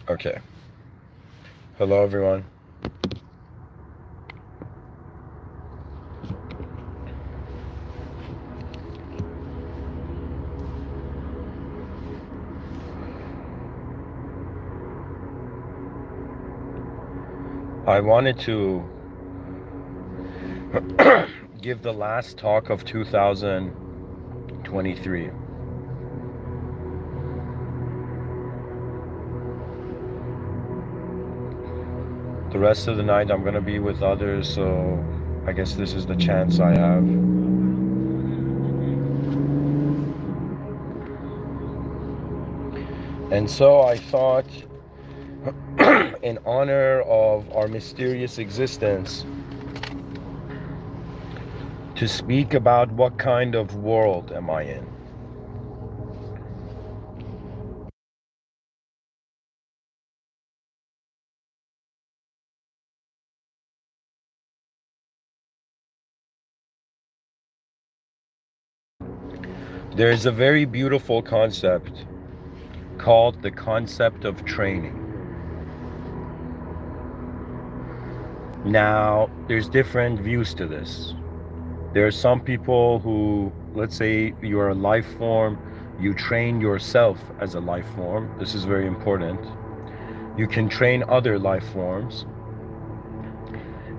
Okay. Hello, everyone. I wanted to give the last talk of 2023. The rest of the night I'm going to be with others, so I guess this is the chance I have. And so I thought, in honor of our mysterious existence, to speak about what kind of world am I in. There is a very beautiful concept called the concept of training. Now, there's different views to this. There are some people who, let's say you're a life form, you train yourself as a life form. This is very important. You can train other life forms.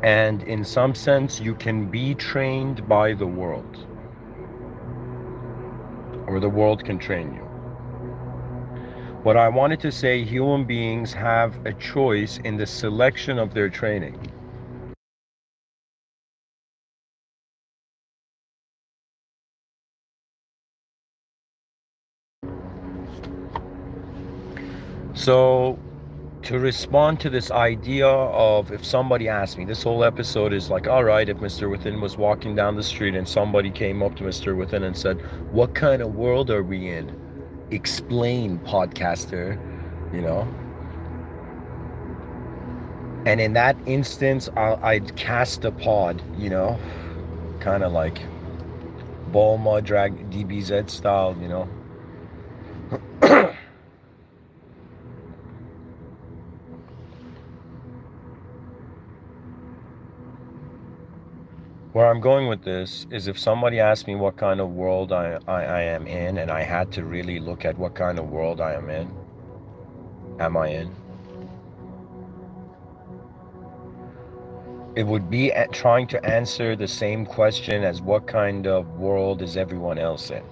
And in some sense, you can be trained by the world, or the world can train you. What I wanted to say, human beings have a choice in the selection of their training. So, to respond to this idea of, if somebody asked me, this whole episode is like, all right, if Mr. Within was walking down the street and somebody came up to Mr. Within and said, what kind of world are we in? Explain, podcaster, you know? And in that instance, I'd cast a pod, kind of like Bulma drag DBZ style, Where I'm going with this is, if somebody asked me what kind of world I am in, and I had to really look at what kind of world am I in? It would be trying to answer the same question as what kind of world is everyone else in,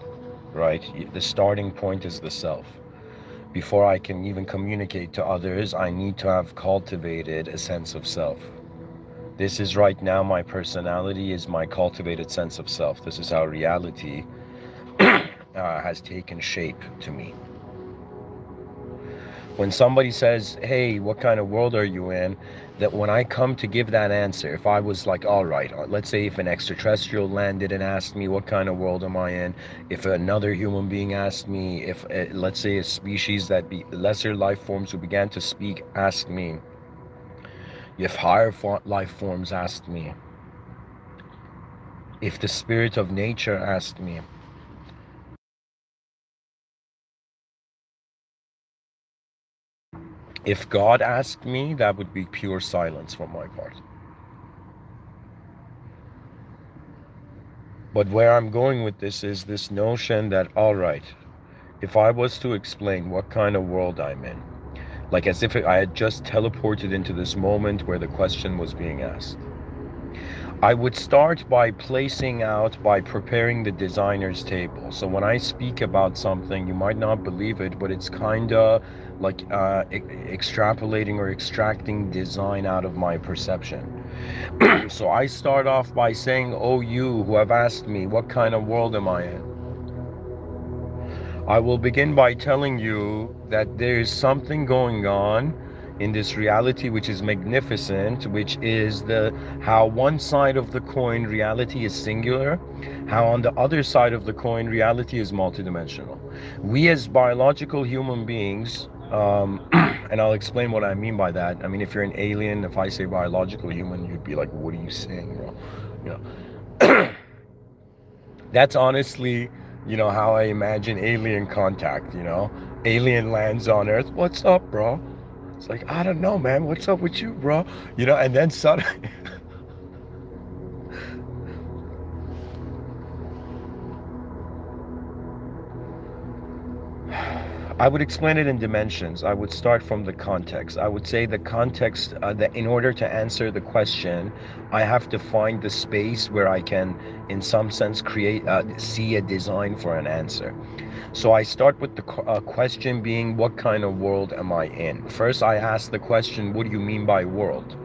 right? The starting point is the self. Before I can even communicate to others, I need to have cultivated a sense of self. This is right now my personality, is my cultivated sense of self. This is how reality has taken shape to me. When somebody says, hey, what kind of world are you in? That when I come to give that answer, if I was like, all right, let's say if an extraterrestrial landed and asked me what kind of world am I in, if another human being asked me, if let's say a species that be lesser life forms who began to speak asked me, if higher life forms asked me, if the spirit of nature asked me, if God asked me, that would be pure silence from my part. But where I'm going with this is this notion that, all right, if I was to explain what kind of world I'm in, like as if I had just teleported into this moment where the question was being asked, I would start by preparing the designer's table. So when I speak about something, you might not believe it, but it's kind of like extrapolating or extracting design out of my perception. So I start off by saying, oh, you who have asked me, what kind of world am I in? I will begin by telling you that there is something going on in this reality which is magnificent, which is how one side of the coin, reality, is singular, how on the other side of the coin, reality is multidimensional. We as biological human beings, and I'll explain what I mean by that. I mean, if you're an alien, if I say biological human, you'd be like, what are you saying, bro? That's honestly, how I imagine alien contact, alien lands on Earth. What's up, bro? It's like, I don't know, man. What's up with you, bro? You know, and then suddenly, I would explain it in dimensions. I would start from the context. I would say the context, that in order to answer the question, I have to find the space where I can, in some sense, create, see a design for an answer. So I start with the question being, what kind of world am I in? First, I ask the question, what do you mean by world?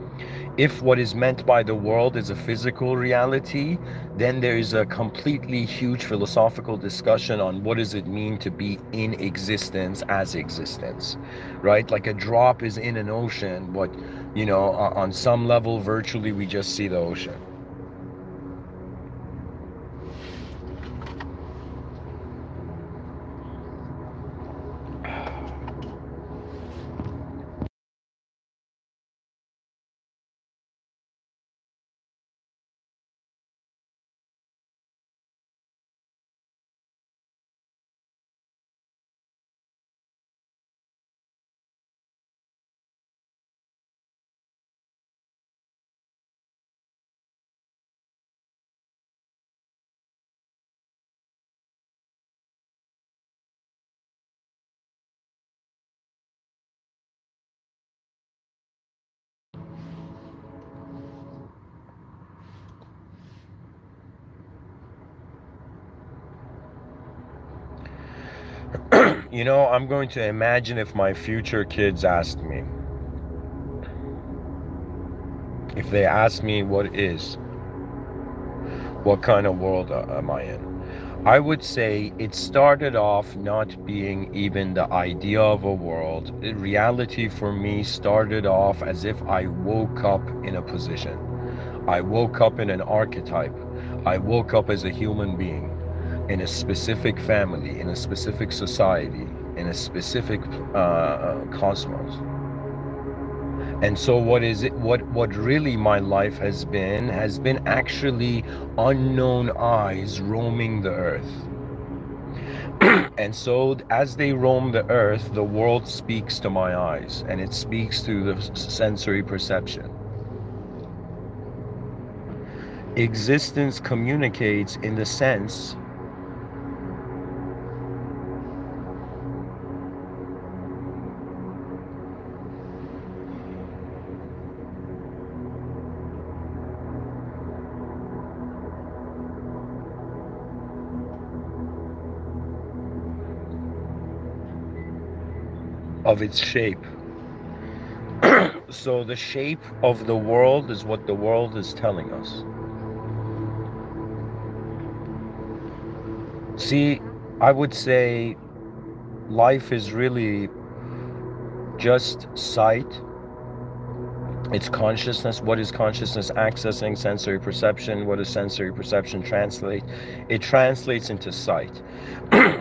If what is meant by the world is a physical reality, then there is a completely huge philosophical discussion on what does it mean to be in existence as existence, right? Like a drop is in an ocean, but, you know, on some level, virtually, we just see the ocean. You know, I'm going to imagine if my future kids asked me, if they ask me what kind of world am I in? I would say it started off not being even the idea of a world. Reality for me started off as if I woke up in a position. I woke up in an archetype. I woke up as a human being in a specific family, in a specific society, in a specific cosmos. And so what is it, what really my life has been actually unknown eyes roaming the earth. And so as they roam the earth, the world speaks to my eyes, and it speaks through the sensory perception. Existence communicates in the sense of its shape. So the shape of the world is what the world is telling us. See, I would say life is really just sight. It's consciousness. What is consciousness accessing? Sensory perception. What does sensory perception translate? It translates into sight.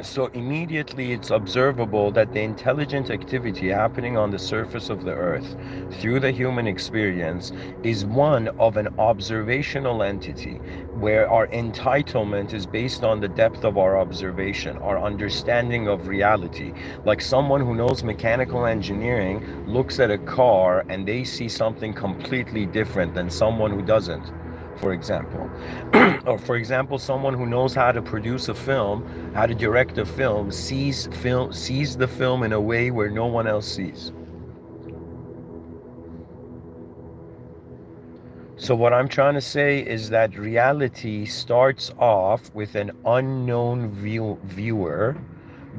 So immediately it's observable that the intelligent activity happening on the surface of the earth through the human experience is one of an observational entity, where our entitlement is based on the depth of our observation, our understanding of reality. Like someone who knows mechanical engineering looks at a car and they see something completely different than someone who doesn't, for example. Or for example, someone who knows how to produce a film, how to direct a film, sees the film in a way where no one else sees. So what I'm trying to say is that reality starts off with an unknown viewer,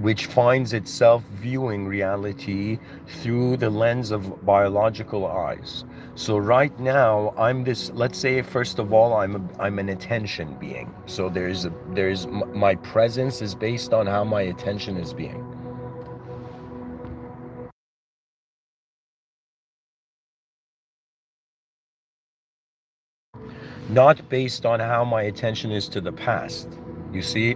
which finds itself viewing reality through the lens of biological eyes. So right now, I'm this. Let's say first of all, I'm an attention being. So my presence is based on how my attention is being. Not based on how my attention is to the past. You see,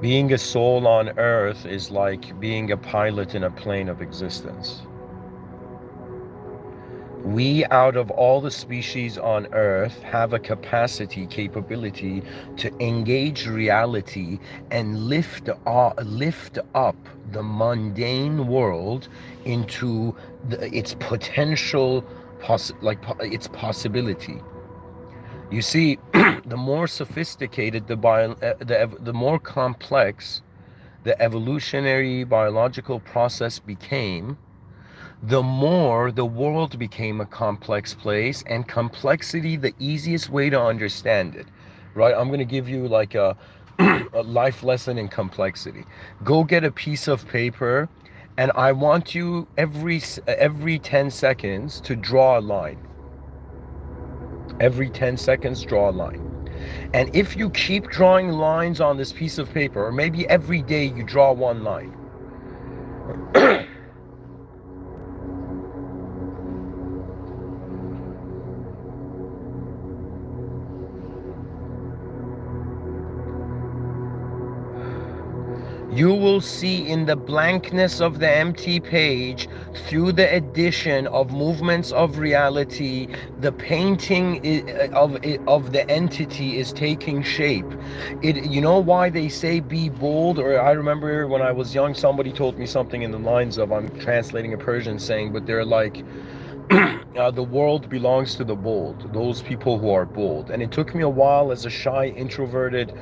being a soul on earth is like being a pilot in a plane of existence. We, out of all the species on Earth, have a capability to engage reality and lift up the mundane world into its potential, its possibility. You see, the more sophisticated the more complex the evolutionary biological process became, the more the world became a complex place, and complexity, the easiest way to understand it, right? I'm going to give you like a, a life lesson in complexity. Go get a piece of paper, and I want you every 10 seconds to draw a line. Every 10 seconds, draw a line. And if you keep drawing lines on this piece of paper, or maybe every day you draw one line, you will see in the blankness of the empty page, through the addition of movements of reality, the painting of the entity is taking shape. You know why they say be bold? Or I remember when I was young, somebody told me something in the lines of, I'm translating a Persian saying, but they're like, the world belongs to the bold, those people who are bold. And it took me a while, as a shy, introverted,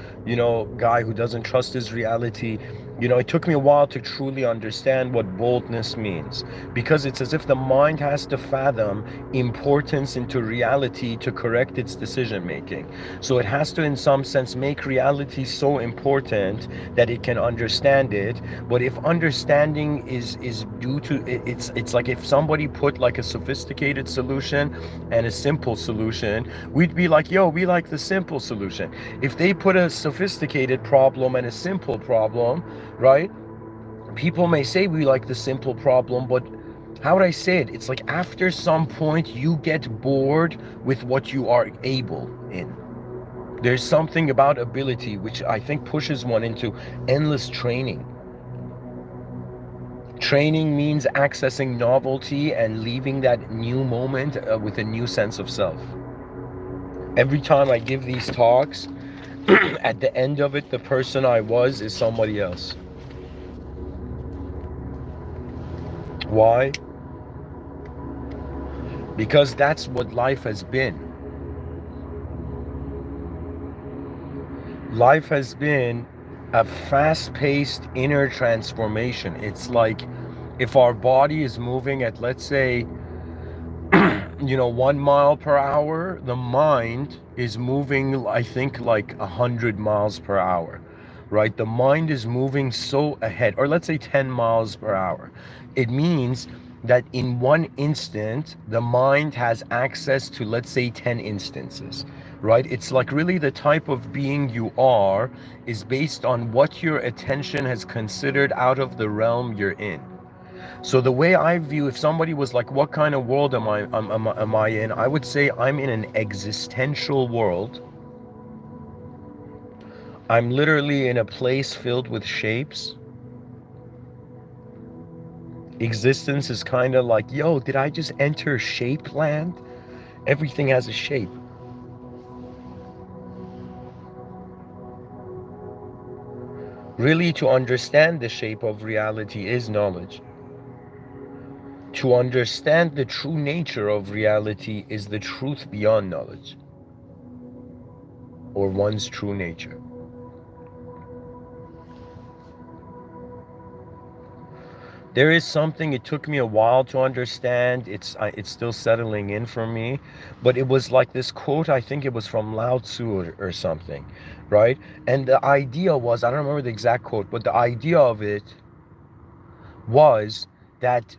guy who doesn't trust his reality, it took me a while to truly understand what boldness means, because it's as if the mind has to fathom importance into reality to correct its decision making. So it has to, in some sense, make reality so important that it can understand it. But if understanding is due to it's like if somebody put like a sophisticated solution and a simple solution, we'd be like, yo, we like the simple solution. If they put a sophisticated problem and a simple problem, right, people may say we like the simple problem, but how would I say it? It's like after some point you get bored with what you are able in. There's something about ability which I think pushes one into endless training. Training means accessing novelty and leaving that new moment with a new sense of self. Every time I give these talks, at the end of it, the person I was is somebody else. Why? Because that's what life has been. Life has been a fast-paced inner transformation. It's like if our body is moving at, let's say, 1 mile per hour, the mind is moving, I think, like 100 miles per hour, right? The mind is moving so ahead, or let's say 10 miles per hour. It means that in one instant, the mind has access to, let's say, 10 instances, right? It's like really the type of being you are is based on what your attention has considered out of the realm you're in. So the way I view, if somebody was like, what kind of world am I in? I would say I'm in an existential world. I'm literally in a place filled with shapes. Existence is kind of like, yo, did I just enter shape land? Everything has a shape. Really, to understand the shape of reality is knowledge. To understand the true nature of reality is the truth beyond knowledge, or one's true nature. There is something, it took me a while to understand. It's still settling in for me, but it was like this quote, I think it was from Lao Tzu or something, right? And the idea was, I don't remember the exact quote, but the idea of it was that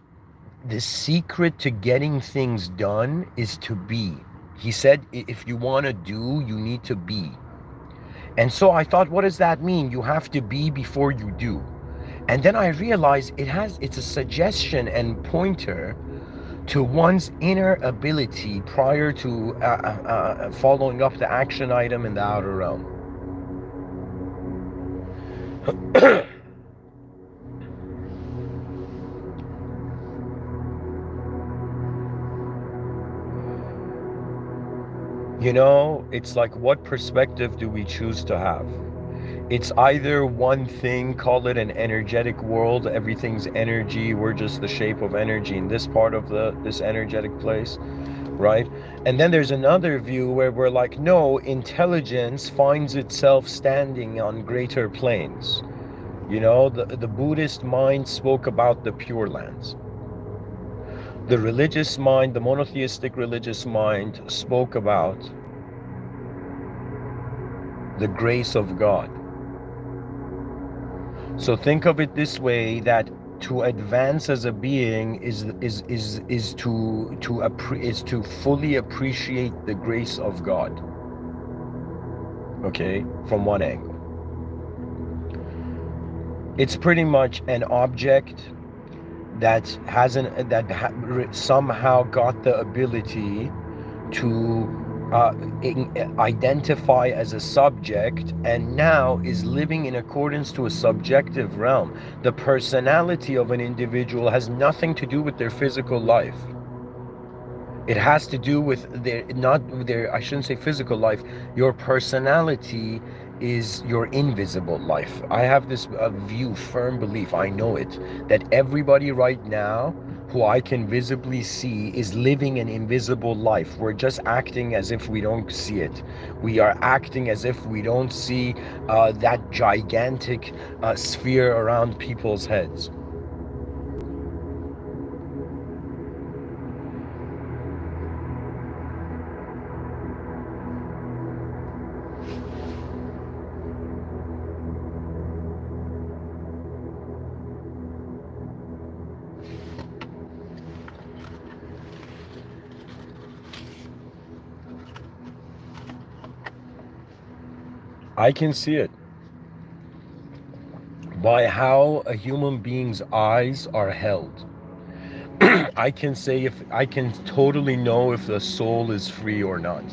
the secret to getting things done is to be. He said, if you want to do, you need to be. And so I thought, what does that mean? You have to be before you do. And then I realized it's a suggestion and pointer to one's inner ability prior to following up the action item in the outer realm. It's like, what perspective do we choose to have? It's either one thing, call it an energetic world, everything's energy, we're just the shape of energy in this part of this energetic place, right? And then there's another view where we're like, no, intelligence finds itself standing on greater planes. The Buddhist mind spoke about the Pure Lands. The religious mind, the monotheistic religious mind, spoke about the grace of God. So think of it this way, that to advance as a being is to fully appreciate the grace of God. Okay, from one angle. It's pretty much an object that somehow got the ability to identify as a subject, and now is living in accordance to a subjective realm. The personality of an individual has nothing to do with their physical life. It has to do with I shouldn't say physical life. Your personality is your invisible life. I have this firm belief, I know it, that everybody right now who I can visibly see is living an invisible life. We're just acting as if we don't see it. We are acting as if we don't see that gigantic sphere around people's heads. I can see it by how a human being's eyes are held. I can totally know if the soul is free or not.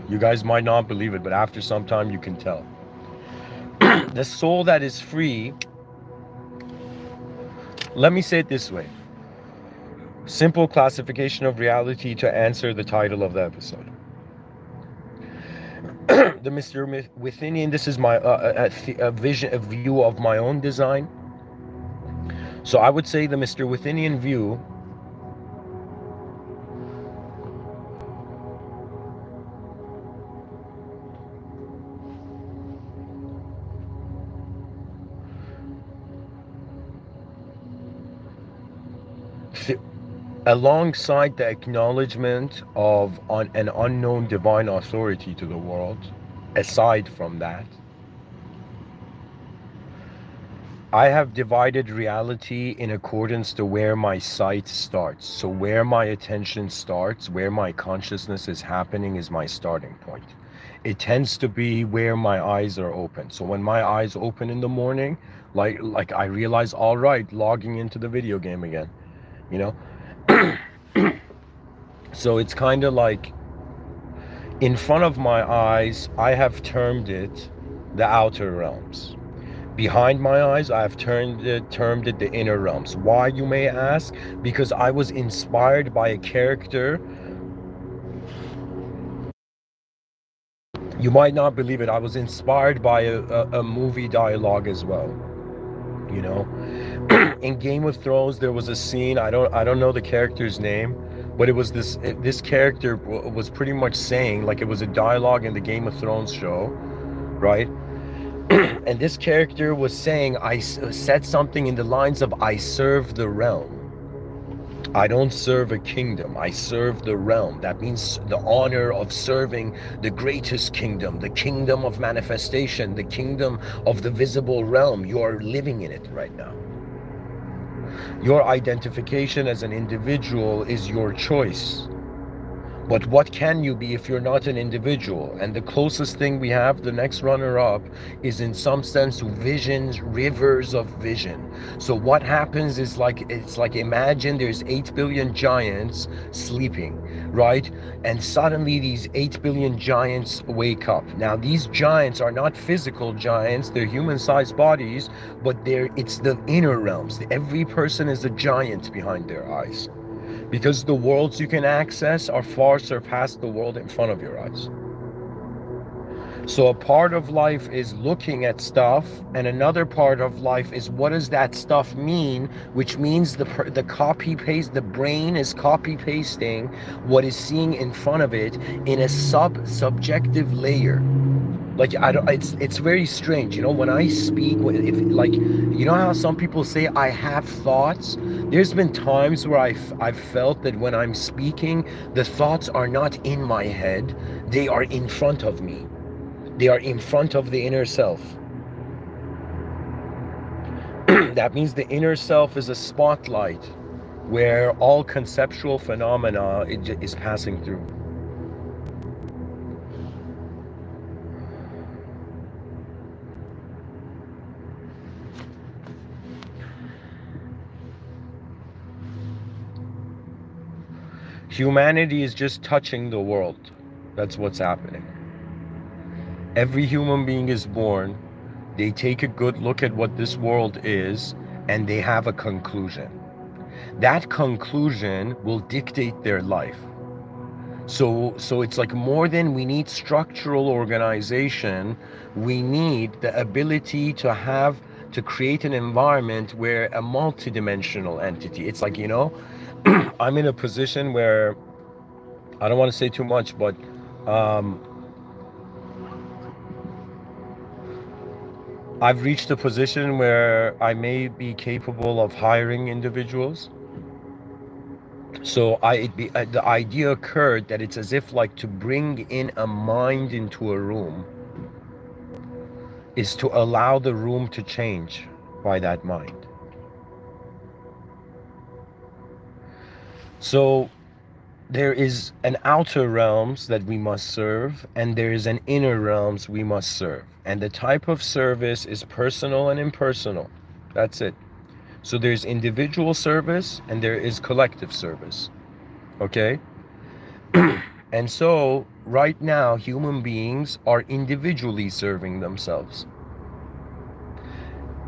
You guys might not believe it, but after some time you can tell. The soul that is free, let me say it this way. Simple classification of reality to answer the title of the episode. The Mr.Within, this is my a view of my own design. So I would say the Mr.Withinian view alongside the acknowledgement of an unknown divine authority to the world, aside from that, I have divided reality in accordance to where my sight starts. So where my attention starts, where my consciousness is happening, is my starting point. It tends to be where my eyes are open. So when my eyes open in the morning, like I realize, all right, logging into the video game again, So it's kind of like, in front of my eyes, I have termed it the outer realms. Behind my eyes, I have termed it the inner realms. Why, you may ask? Because I was inspired by a character. You might not believe it. I was inspired by a movie dialogue as well. In Game of Thrones, there was a scene. I don't know the character's name, but it was this character was pretty much saying, like, it was a dialogue in the Game of Thrones show, right? And this character was saying, I said something in the lines of, I serve the realm. I don't serve a kingdom, I serve the realm. That means the honor of serving the greatest kingdom, the kingdom of manifestation, the kingdom of the visible realm. You are living in it right now. Your identification as an individual is your choice. But what can you be if you're not an individual? And the closest thing we have, the next runner-up, is in some sense visions, rivers of vision. So what happens is, it's like, imagine there's 8 billion giants sleeping, right? And suddenly these 8 billion giants wake up. Now these giants are not physical giants, they're human-sized bodies, but it's the inner realms. Every person is a giant behind their eyes. Because the worlds you can access are far surpassed the world in front of your eyes. So a part of life is looking at stuff, and another part of life is what does that stuff mean, which means the copy paste, the brain is copy pasting what is seeing in front of it in a subjective layer. Like I don't, it's very strange, you know, when I speak, if like, you know how some people say I have thoughts. There's been times where I've felt that when I'm speaking, the thoughts are not in my head, they are in front of me. They are in front of the inner self. That means the inner self is a spotlight where all conceptual phenomena is passing through. Humanity is just touching the world. That's what's happening. Every human being is born, they take a good look at what this world is, and they have a conclusion. That conclusion will dictate their life. So it's like more than we need structural organization, we need the ability to create an environment where a multidimensional entity, it's like, you know, I'm in a position where I don't want to say too much, but I've reached a position where I may be capable of hiring individuals. So the idea occurred that it's as if like to bring in a mind into a room is to allow the room to change by that mind. So there is an outer realms that we must serve, and there is an inner realms we must serve. And the type of service is personal and impersonal. That's it. So there's individual service and there is collective service. Okay? And so right now, human beings are individually serving themselves.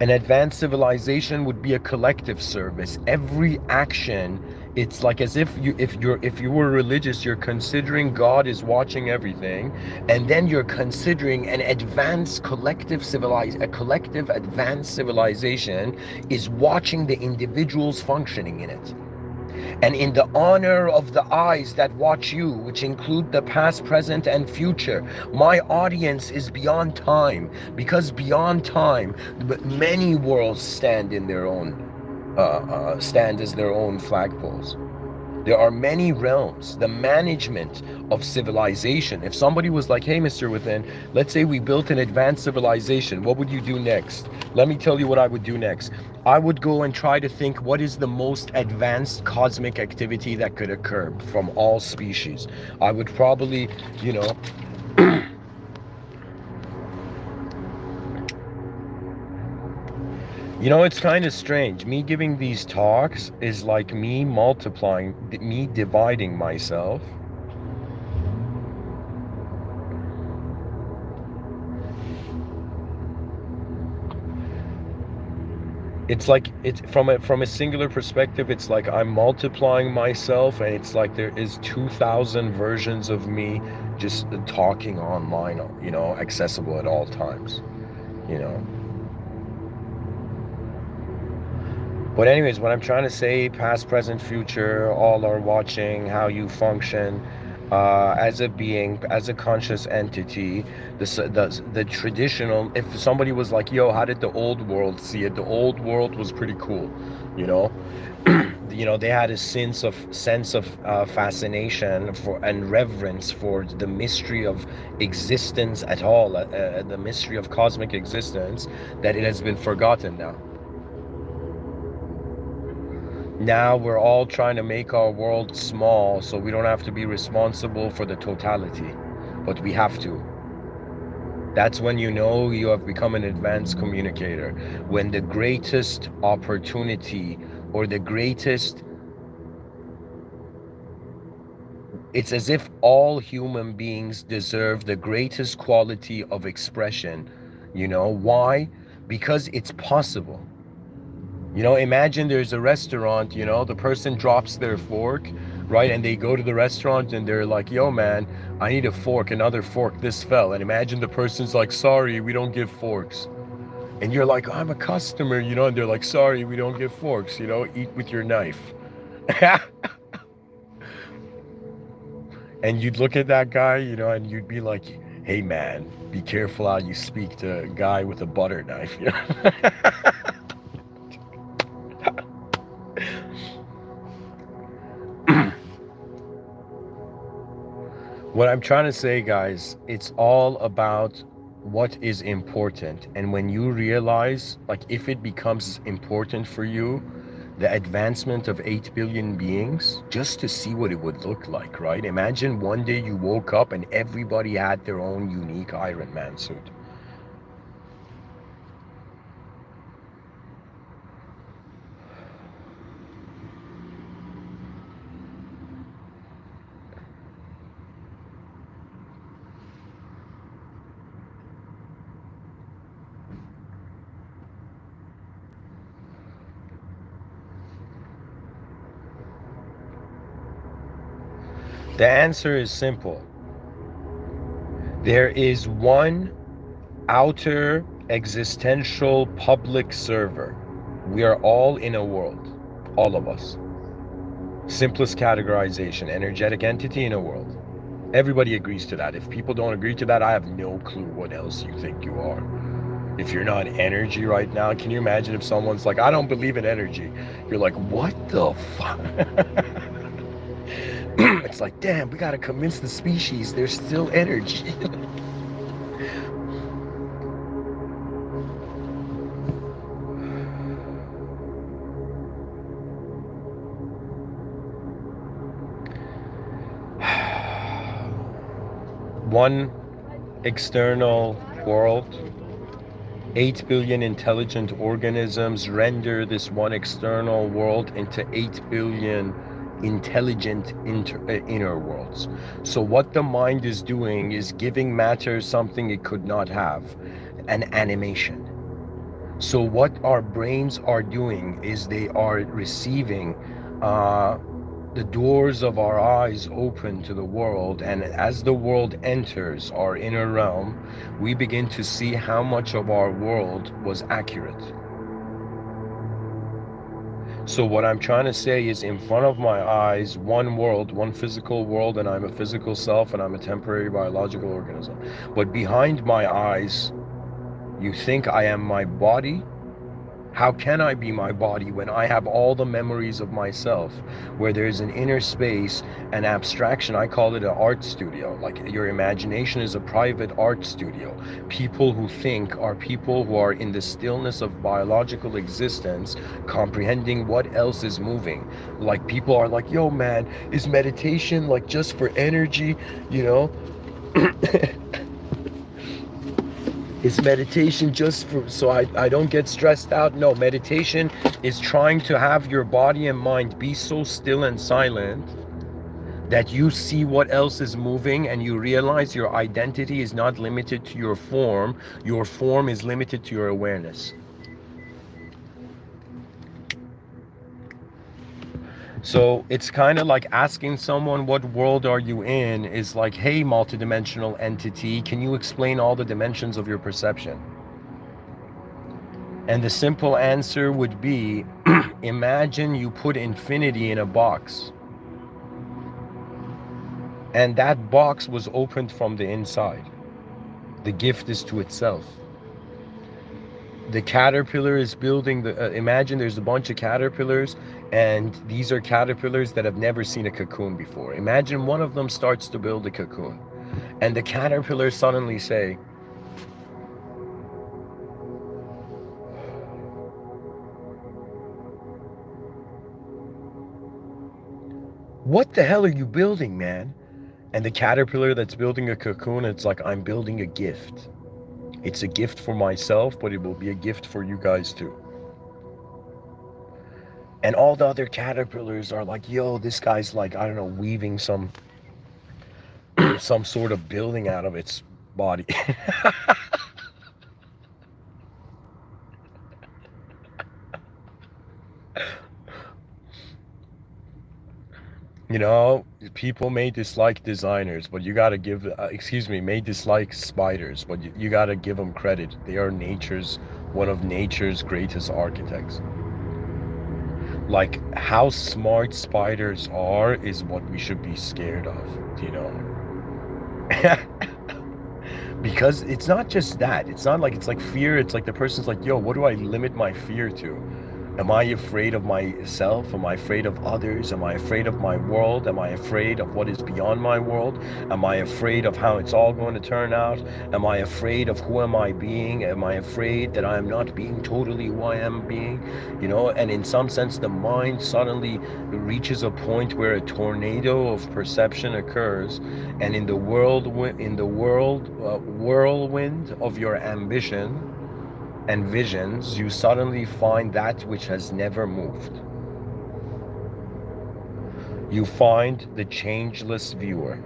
An advanced civilization would be a collective service. Every action, it's like as if you were religious, you're considering God is watching everything, and then you're considering an advanced a collective advanced civilization is watching the individuals functioning in it. And in the honor of the eyes that watch you, which include the past, present, and future, my audience is beyond time, because beyond time, many worlds stand in their own, stand as their own flagpoles. There are many realms. The management of civilization. If somebody was like, hey, Mr. Within, let's say we built an advanced civilization, what would you do next? Let me tell you what I would do next. I would go and try to think what is the most advanced cosmic activity that could occur from all species. I would probably, you know, you know, it's kind of strange. Me giving these talks is like me multiplying, me dividing myself. It's like, it's from a singular perspective, it's like I'm multiplying myself, and it's like there is 2,000 versions of me just talking online, you know, accessible at all times, you know. But anyways, what I'm trying to say, past, present, future, all are watching how you function as a being, as a conscious entity. The traditional, if somebody was like, yo, how did the old world see it? The old world was pretty cool, you know. You know, they had a sense of fascination for and reverence for the mystery of existence at all, the mystery of cosmic existence, that it has been forgotten now. Now we're all trying to make our world small so we don't have to be responsible for the totality, but we have to. That's when you know you have become an advanced communicator. When the greatest opportunity or the greatest, it's as if all human beings deserve the greatest quality of expression. You know why? Because it's possible. You know, imagine there's a restaurant, you know, the person drops their fork, right? And they go to the restaurant and they're like, yo, man, I need a fork, another fork, this fell. And imagine the person's like, sorry, we don't give forks. And you're like, I'm a customer, you know, and they're like, sorry, we don't give forks, you know, eat with your knife. And you'd look at that guy, you know, and you'd be like, hey, man, be careful how you speak to a guy with a butter knife. You know? What I'm trying to say, guys, it's all about what is important. And when you realize, like, if it becomes important for you, the advancement of 8 billion beings, just to see what it would look like, right? Imagine one day you woke up and everybody had their own unique Iron Man suit. The answer is simple. There is one outer existential public server. We are all in a world, all of us. Simplest categorization, energetic entity in a world. Everybody agrees to that. If people don't agree to that, I have no clue what else you think you are. If you're not energy right now, can you imagine if someone's like, I don't believe in energy? You're like, what the fuck? It's like, damn, we gotta convince the species there's still energy. One external world, 8 billion intelligent organisms render this one external world into 8 billion intelligent inner worlds. So what the mind is doing is giving matter something it could not have, an animation. So what our brains are doing is they are receiving the doors of our eyes open to the world, and as the world enters our inner realm, we begin to see how much of our world was accurate. So what I'm trying to say is, in front of my eyes, one world, one physical world, and I'm a physical self and I'm a temporary biological organism. But behind my eyes, you think I am my body? How can I be my body when I have all the memories of myself, where there's an inner space, an abstraction? I call it an art studio. Like, your imagination is a private art studio. People who think are people who are in the stillness of biological existence, comprehending what else is moving. Like, people are like, yo, man, is meditation like just for energy, you know? Is meditation just for so I don't get stressed out? No, meditation is trying to have your body and mind be so still and silent that you see what else is moving, and you realize your identity is not limited to your form is limited to your awareness. So it's kind of like asking someone, what world are you in, is like, hey, multidimensional entity, can you explain all the dimensions of your perception? And the simple answer would be, imagine you put infinity in a box, and that box was opened from the inside. The gift is to itself. The caterpillar is building the, imagine there's a bunch of caterpillars, and these are caterpillars that have never seen a cocoon before. Imagine one of them starts to build a cocoon, and the caterpillars suddenly say, what the hell are you building, man? And the caterpillar that's building a cocoon, it's like, I'm building a gift. It's a gift for myself, but it will be a gift for you guys too. And all the other caterpillars are like, yo, this guy's like, I don't know, weaving some some sort of building out of its body. You know, people may dislike designers, but you gotta give, excuse me, may dislike spiders, but you gotta give them credit. They are one of nature's greatest architects. Like, how smart spiders are is what we should be scared of, you know? Because it's not just that. It's not like, it's like fear. It's like the person's like, yo, what do I limit my fear to? Am I afraid of myself? Am I afraid of others? Am I afraid of my world? Am I afraid of what is beyond my world? Am I afraid of how it's all going to turn out? Am I afraid of who am I being? Am I afraid that I am not being totally who I am being? You know, and in some sense, the mind suddenly reaches a point where a tornado of perception occurs, and whirlwind of your ambition and visions, you suddenly find that which has never moved. You find the changeless viewer.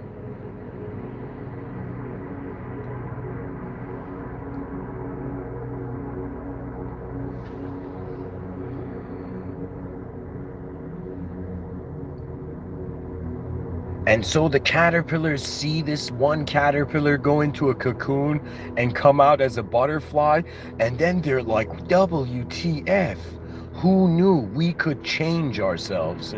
And so the caterpillars see this one caterpillar go into a cocoon and come out as a butterfly, and then they're like, WTF? Who knew we could change ourselves?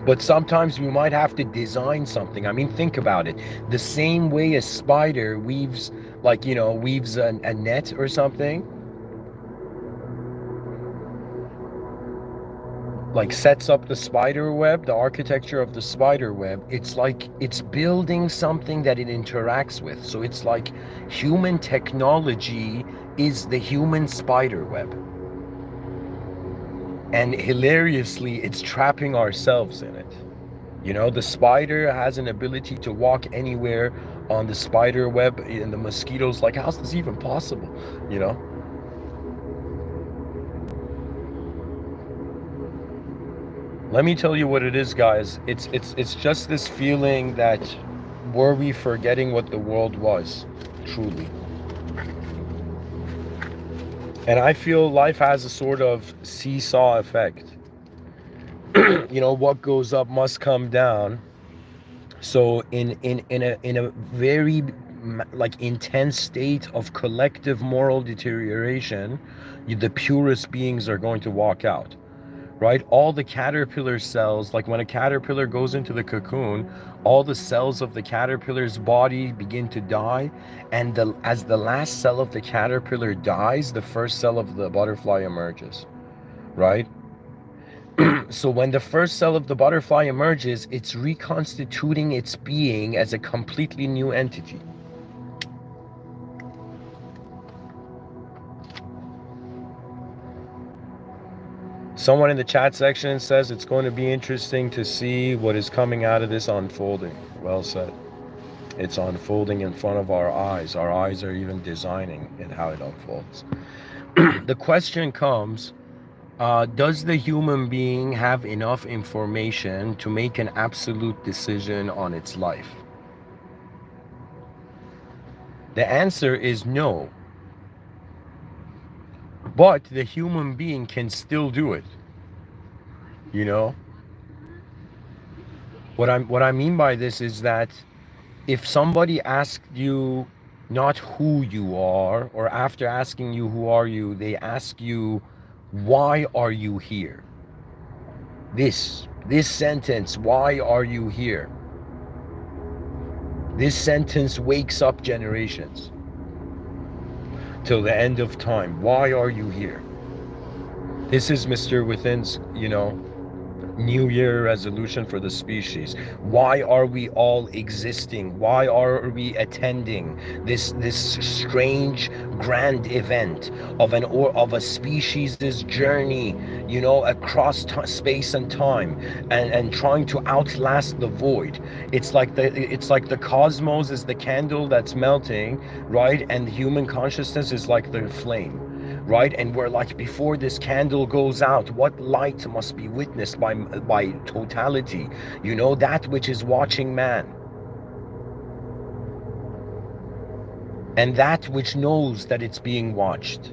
But sometimes we might have to design something. I mean, think about it. The same way a spider weaves, like, you know, weaves a net or something, like sets up the spider web, the architecture of the spider web. It's like it's building something that it interacts with. So it's like human technology is the human spider web. And hilariously, it's trapping ourselves in it. You know, the spider has an ability to walk anywhere on the spider web, and the mosquitoes like, how's this even possible? You know? Let me tell you what it is, guys. It's just this feeling that, were we forgetting what the world was, truly? And I feel life has a sort of seesaw effect. You know, what goes up must come down. So in a very like intense state of collective moral deterioration, the purest beings are going to walk out. Right? All the caterpillar cells, like when a caterpillar goes into the cocoon, all the cells of the caterpillar's body begin to die, and as the last cell of the caterpillar dies, the first cell of the butterfly emerges, right? So when the first cell of the butterfly emerges, it's reconstituting its being as a completely new entity. Someone in the chat section says it's going to be interesting to see what is coming out of this unfolding. Well said. It's unfolding in front of our eyes. Our eyes are even designing in how it unfolds. The question comes, does the human being have enough information to make an absolute decision on its life? The answer is no. But the human being can still do it. You know? What I mean by this is that if somebody asked you not who you are, or after asking you who are you, they ask you, why are you here? This sentence, why are you here? This sentence wakes up generations till the end of time. Why are you here? This is Mr. Within's, you know, New Year resolution for the species. Why are we all existing? Why are we attending this strange grand event of a species' journey, you know, across space and time, and trying to outlast the void? It's like the cosmos is the candle that's melting, right? And human consciousness is like the flame. Right? And we're like, before this candle goes out, what light must be witnessed by totality? You know, that which is watching man. And that which knows that it's being watched.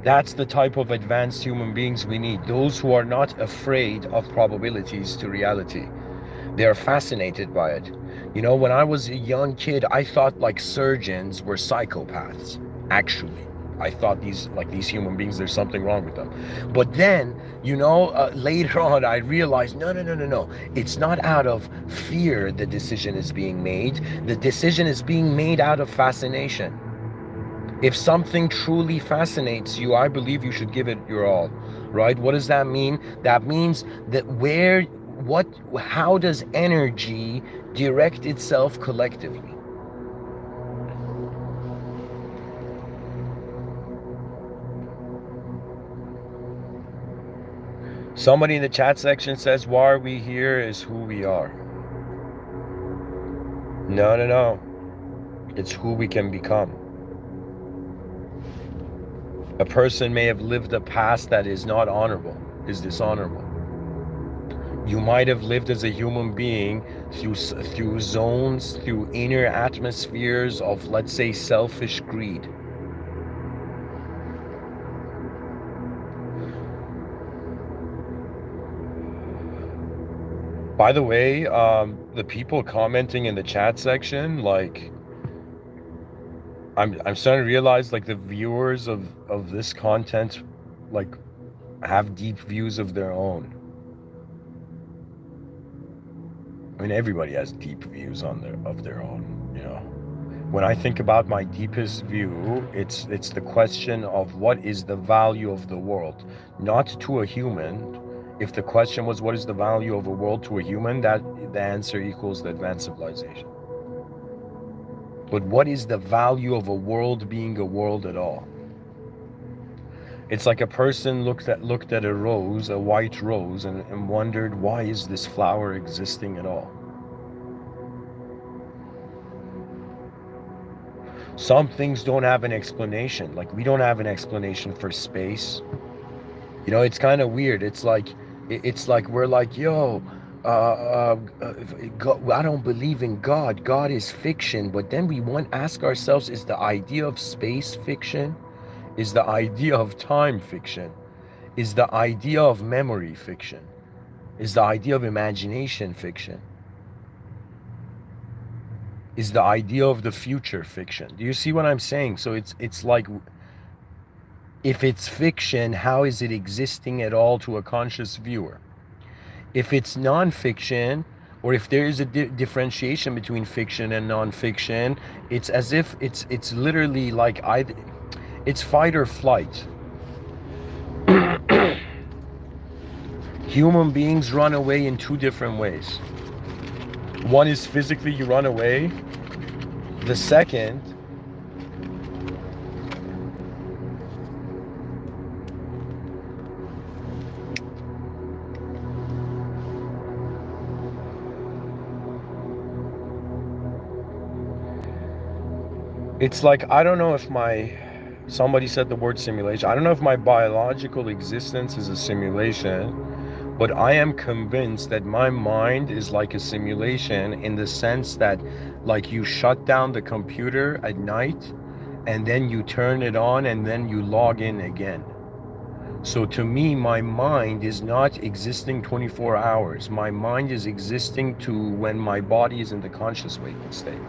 That's the type of advanced human beings we need. Those who are not afraid of probabilities to reality. They are fascinated by it. You know, when I was a young kid, I thought like surgeons were psychopaths. Actually, I thought these human beings, there's something wrong with them. But then, later on, I realized, no. It's not out of fear the decision is being made. The decision is being made out of fascination. If something truly fascinates you, I believe you should give it your all, right? What does that mean? That means that how does energy direct itself collectively? Somebody in the chat section says, why are we here is who we are. No. It's who we can become. A person may have lived a past that is not honorable, is dishonorable. You might have lived as a human being through zones, through inner atmospheres of, let's say, selfish greed. By the way, the people commenting in the chat section, like, I'm starting to realize, like, the viewers of this content, like, have deep views of their own. I mean, everybody has deep views of their own, you know. When I think about my deepest view, it's the question of what is the value of the world, not to a human. If the question was what is the value of a world to a human, that the answer equals the advanced civilization. But what is the value of a world being a world at all? It's like a person looked at a rose, a white rose, and wondered, why is this flower existing at all? Some things don't have an explanation. Like, we don't have an explanation for space. You know, it's kind of weird. It's like we're like, yo, God, I don't believe in God. God is fiction. But then we ask ourselves, is the idea of space fiction? Is the idea of time fiction? Is the idea of memory fiction? Is the idea of imagination fiction? Is the idea of the future fiction? Do you see what I'm saying? So it's like, if it's fiction, how is it existing at all to a conscious viewer? If it's non-fiction, or if there is a differentiation between fiction and non-fiction, it's as if it's literally like it's fight or flight. Human beings run away in two different ways. One is physically you run away. The second it's like, I don't know if somebody said the word simulation. I don't know if my biological existence is a simulation, but I am convinced that my mind is like a simulation, in the sense that, like, you shut down the computer at night and then you turn it on and then you log in again. So to me, my mind is not existing 24 hours. My mind is existing to when my body is in the conscious waking state.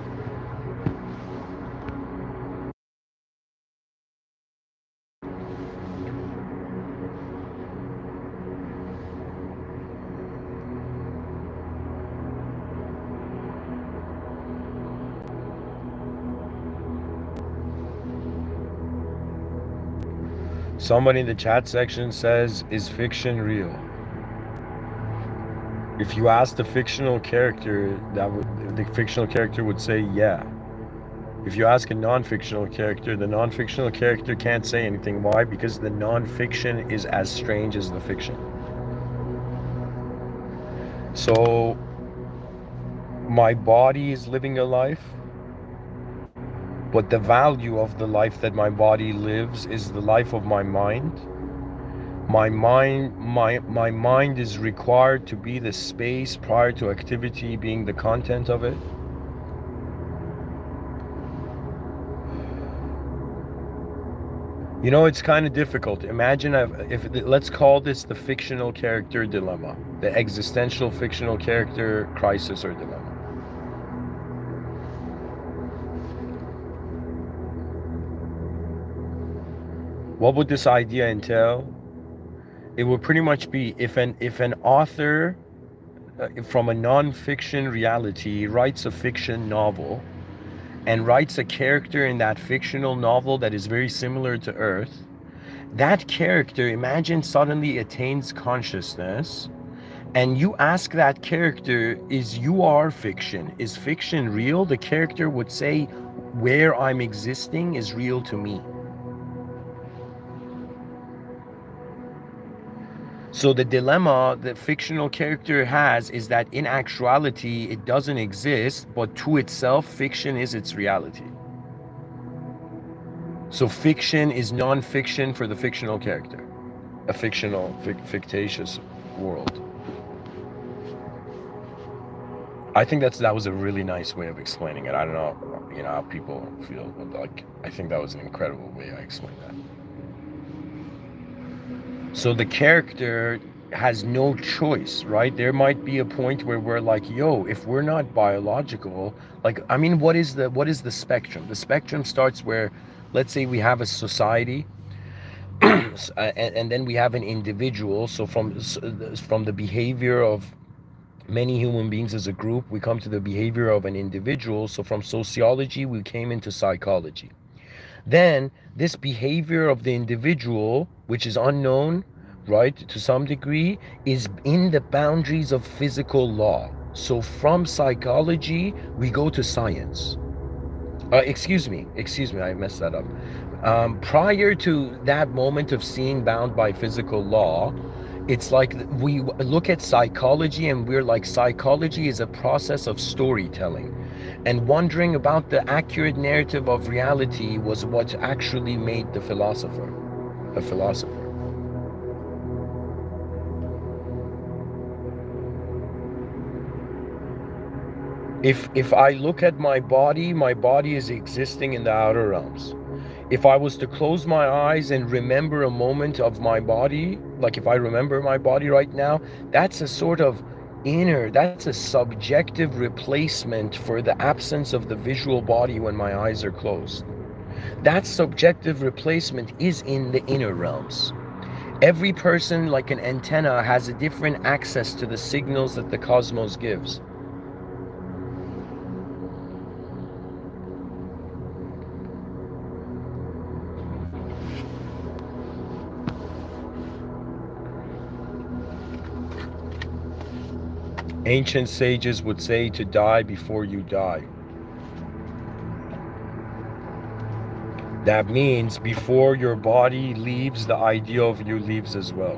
Somebody in the chat section says, is fiction real? If you ask the fictional character, the fictional character would say yeah. If you ask a non-fictional character, the non-fictional character can't say anything. Why? Because the non-fiction is as strange as the fiction. So my body is living a life, but the value of the life that my body lives is the life of my mind. My mind is required to be the space prior to activity being the content of it. You know, it's kind of difficult. Imagine if let's call this the fictional character dilemma, the existential fictional character crisis or dilemma. What would this idea entail? It would pretty much be if an author from a non-fiction reality writes a fiction novel and writes a character in that fictional novel that is very similar to Earth, that character, imagine, suddenly attains consciousness, and you ask that character, is you are fiction? Is fiction real? The character would say, where I'm existing is real to me. So the dilemma the fictional character has is that in actuality, it doesn't exist, but to itself, fiction is its reality. So fiction is non-fiction for the fictional character, a fictional, fictitious world. I think that was a really nice way of explaining it. I don't know, how people feel, but like, I think that was an incredible way I explained that. So the character has no choice, right? There might be a point where we're like, yo, if we're not biological, like, I mean, what is the spectrum? The spectrum starts where, let's say we have a society, and then we have an individual. So from the behavior of many human beings as a group, we come to the behavior of an individual. So from sociology, we came into psychology. Then this behavior of the individual, which is unknown, right, to some degree, is in the boundaries of physical law. So from psychology, we go to science. Excuse me, I messed that up. Prior to that moment of seeing bound by physical law, it's like we look at psychology and we're like, psychology is a process of storytelling. And wondering about the accurate narrative of reality was what actually made the philosopher a philosopher. If I look at my body is existing in the outer realms. If I was to close my eyes and remember a moment of my body, like if I remember my body right now, that's a sort of that's a subjective replacement for the absence of the visual body when my eyes are closed. That subjective replacement is in the inner realms. Every person, like an antenna, has a different access to the signals that the cosmos gives. Ancient sages would say to die before you die. That means before your body leaves, the idea of you leaves as well.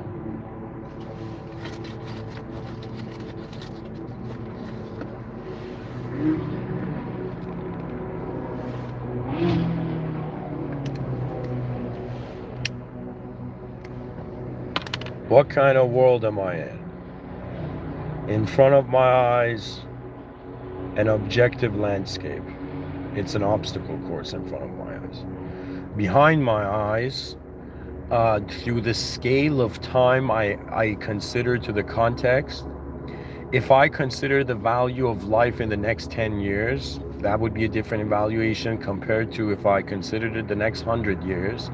What kind of world am I in? In front of my eyes, an objective landscape. It's an obstacle course in front of my eyes. Behind my eyes, through the scale of time I consider to the context, if I consider the value of life in the next 10 years, that would be a different evaluation compared to if I considered it the next 100 years,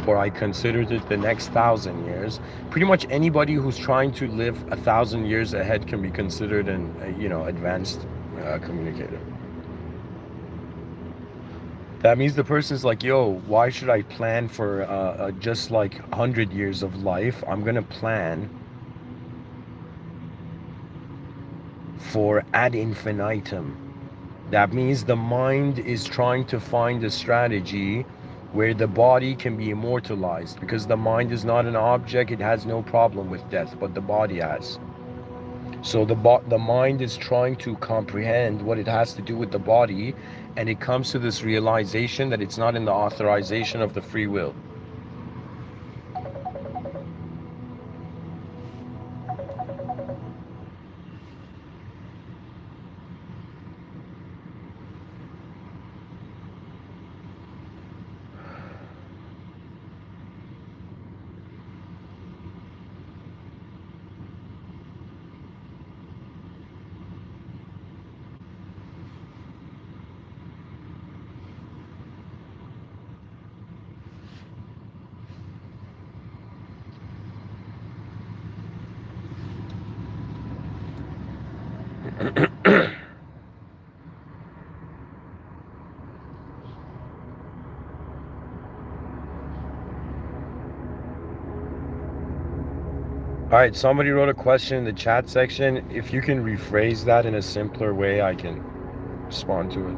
or I considered it the next 1,000 years. Pretty much anybody who's trying to live 1,000 years ahead can be considered an advanced communicator. That means the person's like, yo, why should I plan for just like 100 years of life? I'm gonna plan for ad infinitum. That means the mind is trying to find a strategy where the body can be immortalized, because the mind is not an object. It has no problem with death, but the body has. So the mind is trying to comprehend what it has to do with the body, and it comes to this realization that it's not in the authorization of the free will. All right, somebody wrote a question in the chat section. If you can rephrase that in a simpler way, I can respond to it.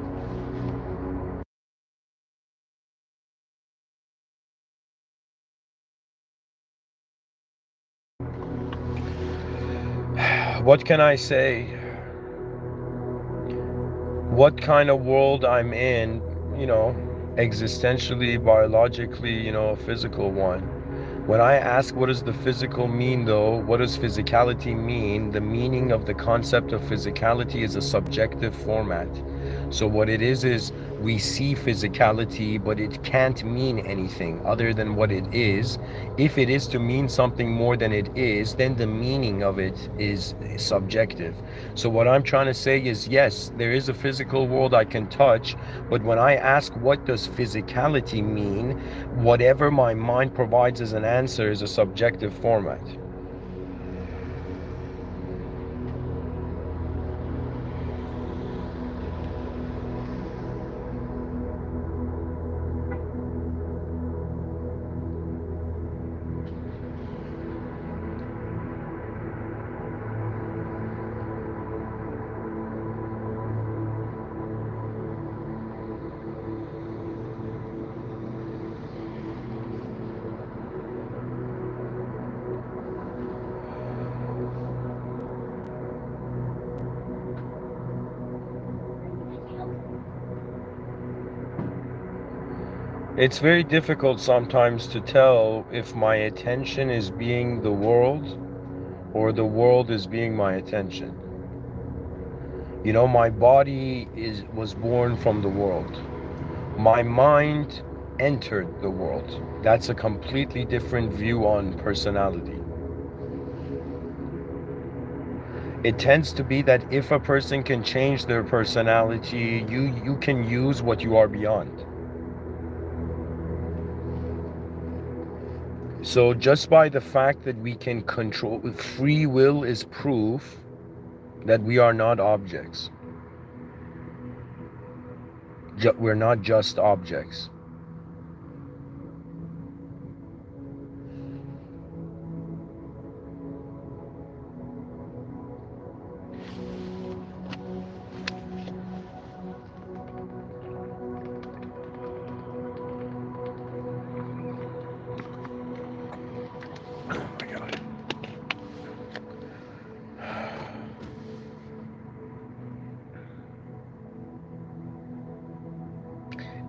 What can I say? What kind of world I'm in, existentially, biologically, a physical one. When I ask what does the physical mean though, what does physicality mean? The meaning of the concept of physicality is a subjective format. So what it is we see physicality, but it can't mean anything other than what it is. If it is to mean something more than it is, then the meaning of it is subjective. So what I'm trying to say is, yes, there is a physical world I can touch, but when I ask what does physicality mean, whatever my mind provides as an answer is a subjective format. It's very difficult sometimes to tell if my attention is being the world or the world is being my attention. My body was born from the world. My mind entered the world. That's a completely different view on personality. It tends to be that if a person can change their personality, you can use what you are beyond. So just by the fact that we can control, free will is proof that we are not objects. We're not just objects.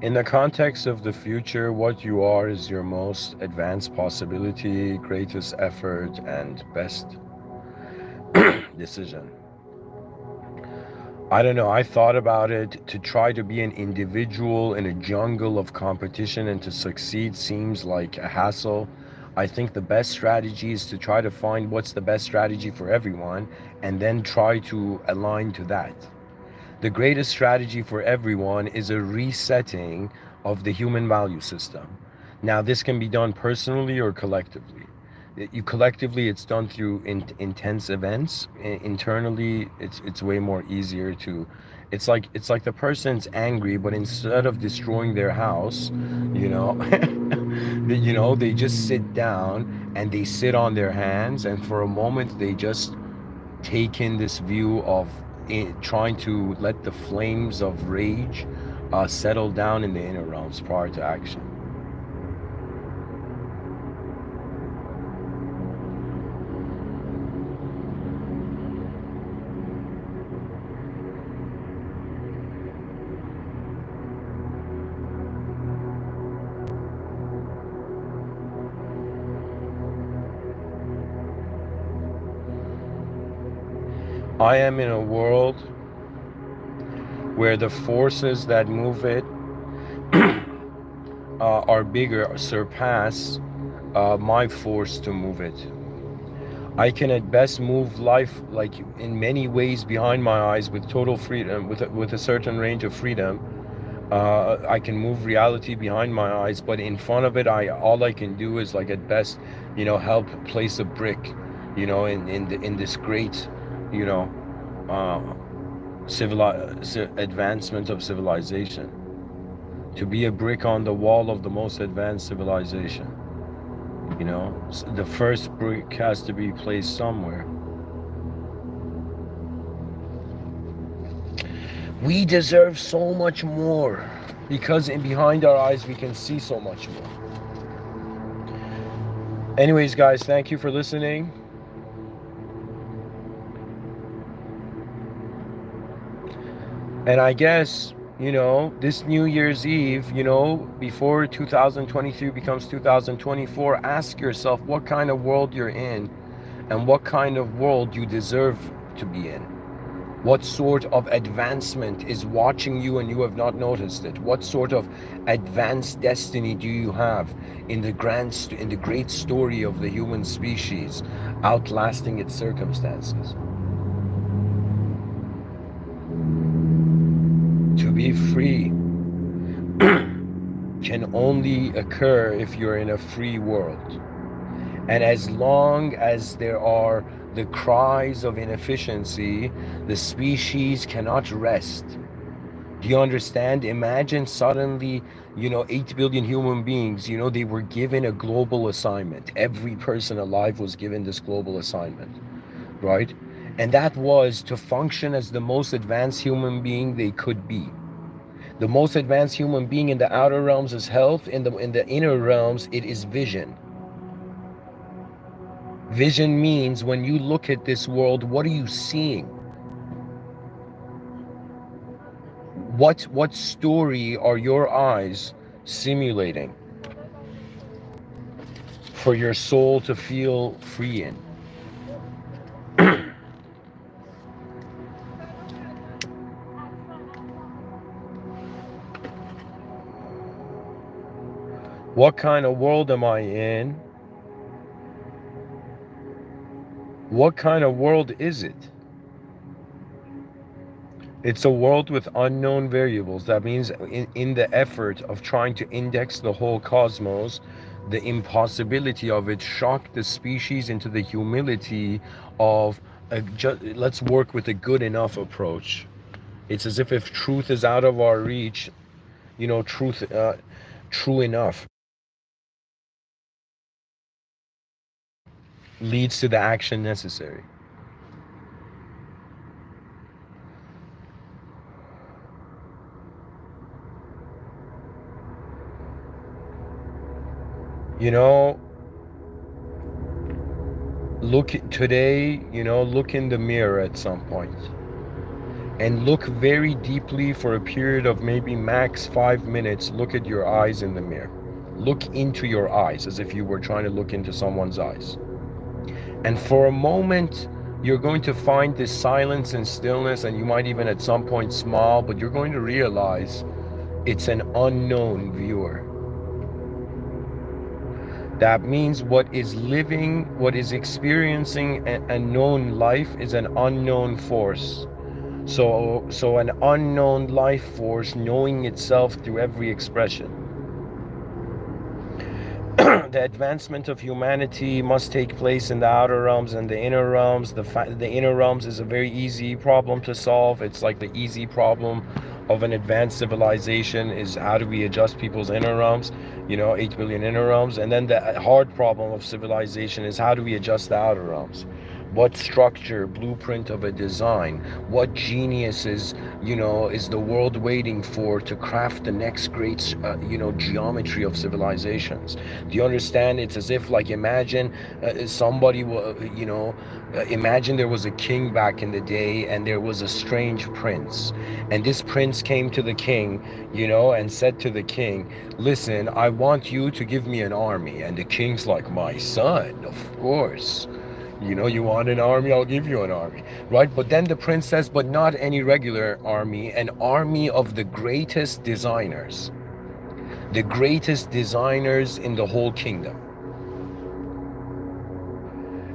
In the context of the future, what you are is your most advanced possibility, greatest effort, and best decision. I don't know, I thought about it. To try to be an individual in a jungle of competition and to succeed seems like a hassle. I think the best strategy is to try to find what's the best strategy for everyone and then try to align to that. The greatest strategy for everyone is a resetting of the human value system. Now, this can be done personally or collectively. Collectively, it's done through intense events. Internally, it's way more easier to. It's like the person's angry, but instead of destroying their house, you know, they just sit down and they sit on their hands, and for a moment they just take in this view of trying to let the flames of rage settle down in the inner realms prior to action. I am in a world where the forces that move it are bigger, surpass my force to move it. I can at best move life like in many ways behind my eyes with total freedom, with a certain range of freedom. I can move reality behind my eyes, but in front of it, all I can do is like at best, help place a brick, in this great, you know, uh, advancement of civilization, to be a brick on the wall of the most advanced civilization. You know, the first brick has to be placed somewhere. We deserve so much more, because behind our eyes we can see so much more. Anyways, guys, thank you for listening. And I guess, you know, this New Year's Eve, you know, before 2023 becomes 2024, ask yourself what kind of world you're in and what kind of world you deserve to be in. What sort of advancement is watching you and you have not noticed it? What sort of advanced destiny do you have in the great story of the human species, outlasting its circumstances? To be free can only occur if you're in a free world. And as long as there are the cries of inefficiency, the species cannot rest. Do you understand? Imagine suddenly, you know, 8 billion human beings, you know, they were given a global assignment. Every person alive was given this global assignment, right? And that was to function as the most advanced human being they could be. The most advanced human being in the outer realms is health. In the inner realms, it is vision. Vision means when you look at this world, what are you seeing? What story are your eyes simulating for your soul to feel free in? What kind of world am I in? What kind of world is it? It's a world with unknown variables. That means in the effort of trying to index the whole cosmos, the impossibility of it shocked the species into the humility of let's work with a good enough approach. It's as if truth is out of our reach, you know, true enough leads to the action necessary. You know, look today, you know, look in the mirror at some point and look very deeply for a period of maybe max 5 minutes. Look at your eyes in the mirror. Look into your eyes as if you were trying to look into someone's eyes. And for a moment, you're going to find this silence and stillness, and you might even at some point smile, but you're going to realize it's an unknown viewer. That means what is living, what is experiencing a known life is an unknown force. So an unknown life force knowing itself through every expression. The advancement of humanity must take place in the outer realms and the inner realms. The inner realms is a very easy problem to solve. It's like the easy problem of an advanced civilization is how do we adjust people's inner realms, you know, 8 billion inner realms. And then the hard problem of civilization is how do we adjust the outer realms? What structure, blueprint of a design, what genius is, you know, is the world waiting for to craft the next great, you know, geometry of civilizations? Do you understand? It's as if, like, imagine somebody, you know, imagine there was a king back in the day and there was a strange prince. And this prince came to the king, you know, and said to the king, listen, I want you to give me an army. And the king's like, my son, of course. You know, you want an army, I'll give you an army, right? But then the prince says, but not any regular army, an army of the greatest designers in the whole kingdom.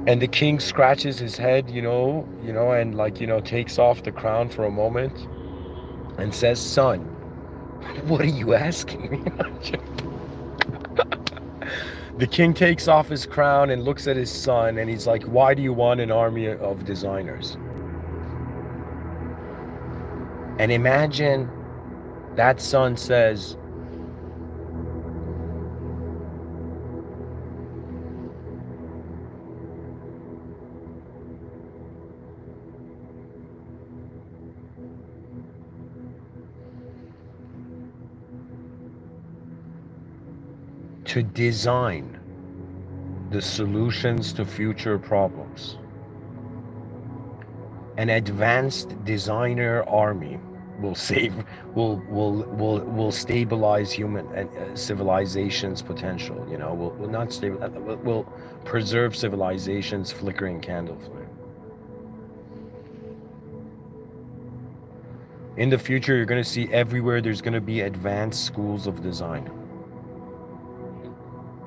And the king scratches his head, you know, and like, you know, takes off the crown for a moment and says, son, what are you asking me? The king takes off his crown and looks at his son and he's like, why do you want an army of designers? And imagine that son says, to design the solutions to future problems. An advanced designer army will save, will stabilize human civilization's potential. You know, will not stabilize, will preserve civilization's flickering candle flame. In the future, you're going to see everywhere there's going to be advanced schools of design.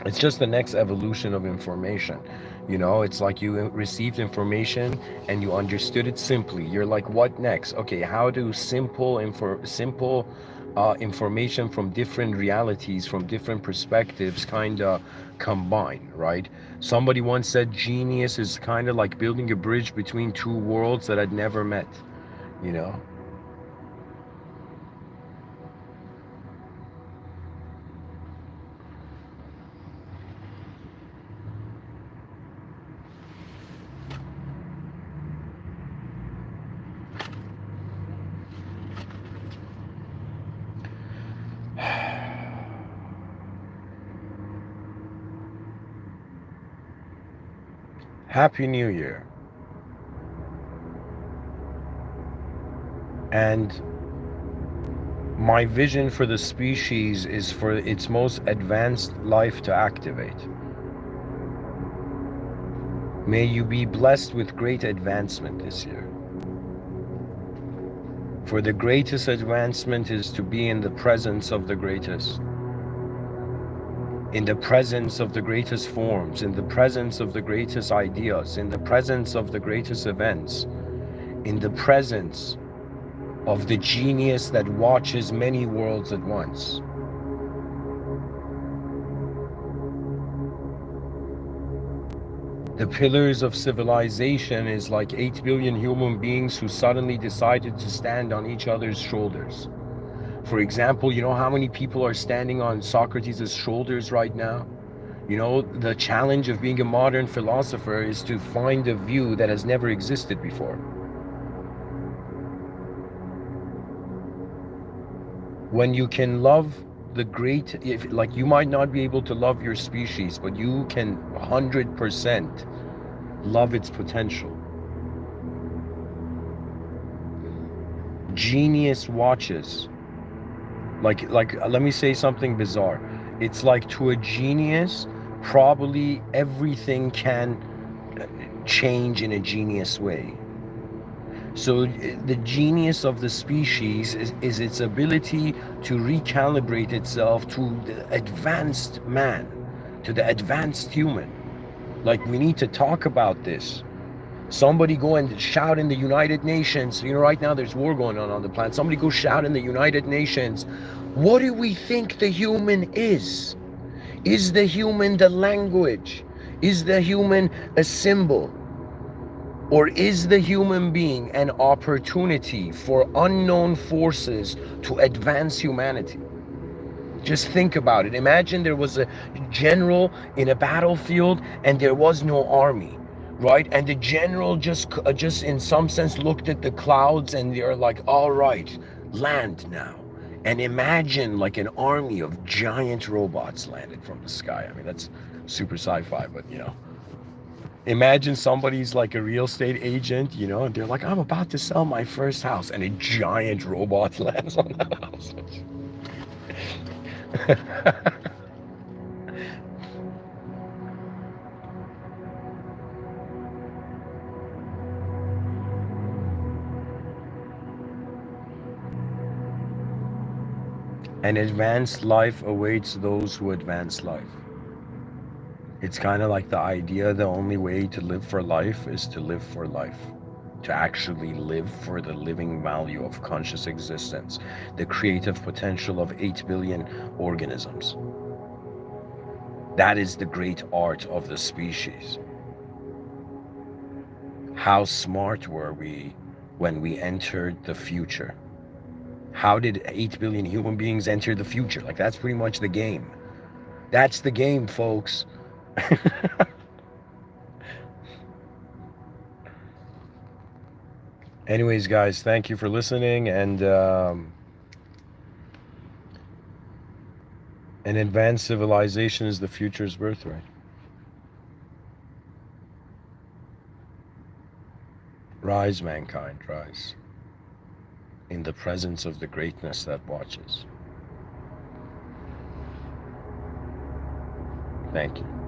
It's just the next evolution of information. You know, it's like you received information and you understood it simply. You're like, what next? Okay, how do simple information from different realities, from different perspectives kind of combine, right? Somebody once said genius is kind of like building a bridge between two worlds that had never met, you know? Happy New Year. And my vision for the species is for its most advanced life to activate. May you be blessed with great advancement this year. For the greatest advancement is to be in the presence of the greatest. In the presence of the greatest forms, in the presence of the greatest ideas, in the presence of the greatest events, in the presence of the genius that watches many worlds at once. The pillars of civilization is like 8 billion human beings who suddenly decided to stand on each other's shoulders. For example, you know how many people are standing on Socrates' shoulders right now? You know, the challenge of being a modern philosopher is to find a view that has never existed before. When you can love the great, like you might not be able to love your species, but you can 100% love its potential. Genius watches. Like let me say something bizarre. It's like to a genius, probably everything can change in a genius way. So the genius of the species is its ability to recalibrate itself to the advanced man, to the advanced human. Like, we need to talk about this. Somebody go and shout in the United Nations. You know, right now there's war going on the planet. Somebody go shout in the United Nations. What do we think the human is? Is the human the language? Is the human a symbol? Or is the human being an opportunity for unknown forces to advance humanity? Just think about it. Imagine there was a general in a battlefield and there was no army, right? And the general just in some sense looked at the clouds and they're like, all right, land now. And imagine like an army of giant robots landed from the sky. I mean, that's super sci-fi, but you know. Imagine somebody's like a real estate agent, you know, and they're like, I'm about to sell my first house, and a giant robot lands on the house. An advanced life awaits those who advance life. It's kind of like the idea the only way to live for life is to live for life. To actually live for the living value of conscious existence, the creative potential of 8 billion organisms. That is the great art of the species. How smart were we when we entered the future? How did 8 billion human beings enter the future? Like, that's pretty much the game. That's the game, folks. Anyways, guys, thank you for listening, and an advanced civilization is the future's birthright. Rise, mankind, rise, in the presence of the greatness that watches. Thank you.